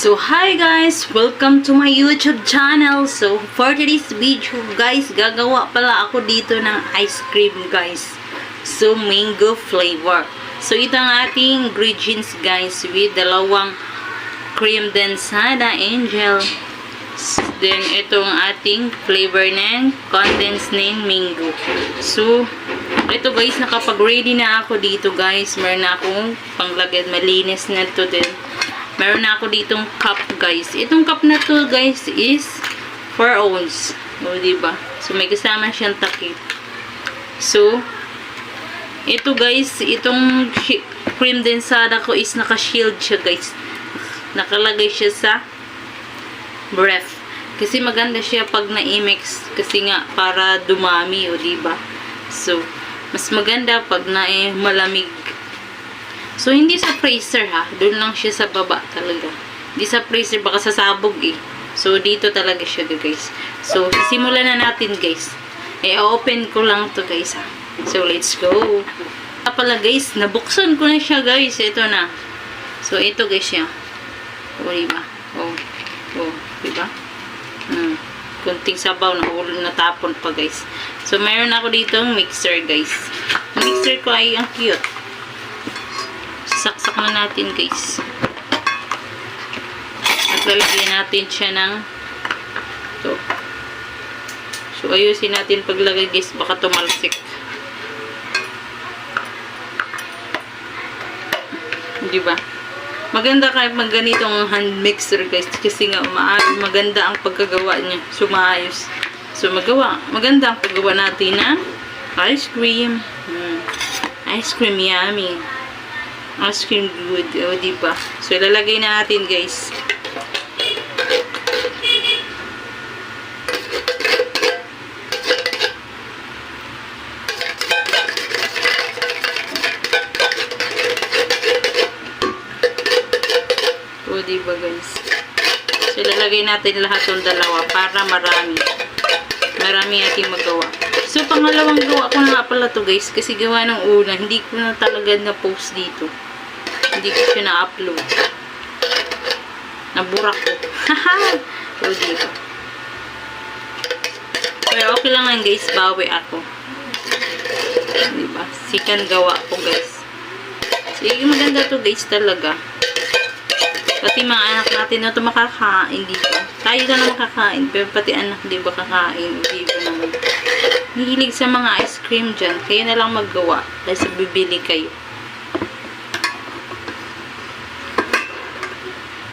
So hi guys, welcome to my YouTube channel. So for today's video guys, gagawa pala ako dito ng ice cream guys. So mango flavor. So ito ang ating ingredients guys, with dalawang cream densada angel. Then ito ang ating flavor ng condensed ng mango. So ito guys, nakapag ready na ako dito guys. Meron na akong panglagyan, malinis na ito din. Meron na ako ditong cup guys. Itong cup na to guys is 4 ounce. O diba? So may kasama siyang takip. So ito guys, itong cream densada ko is naka-shield siya guys. Nakalagay siya sa breath. Kasi maganda siya pag na-mix. Kasi nga para dumami o diba? So mas maganda pag malamig. So, hindi sa freezer ha. Doon lang siya sa baba talaga. Hindi sa freezer, baka sasabog eh. So, dito talaga siya guys. So, simulan na natin guys. I-open ko lang to guys ha. So, let's go. Pala guys, nabuksan ko na siya guys. Ito na. So, ito guys siya. O, diba? O, diba? Kunting sabaw na natapon pa guys. So, mayroon ako dito mixer guys. Ang mixer ko ay ang cute. Saksak na natin guys. At lalagyan natin siya ng ito. So ayusin natin paglagay guys, baka tumalsik. Diba? Maganda kahit magganitong hand mixer guys, kasi nga maganda ang pagkagawa niya. So maayos. So maganda ang paggawa natin ng ice cream. Ice cream yummy. Ice cream good. O, diba? So, ilalagay na natin, guys. O, diba, guys? So, ilalagay natin lahat ng dalawa para marami. Marami ating magawa. So, pangalawang gawa ko na nga pala to guys. Kasi gawa ng una, hindi ko na talaga na-post dito. Hindi ko siya na-upload. Naburak ko. Haha! So, diba? Pero okay lang lang guys. Bawi ako. Diba? Sikan gawa ko guys. So, maganda to guys talaga. Pati mga anak natin na ito makakain dito. Tayo na makakain. Pero pati anak di ba kakain. Di ba naman. Hihilig sa mga ice cream dyan. Kayo na lang maggawa. Dahil sa bibili kayo.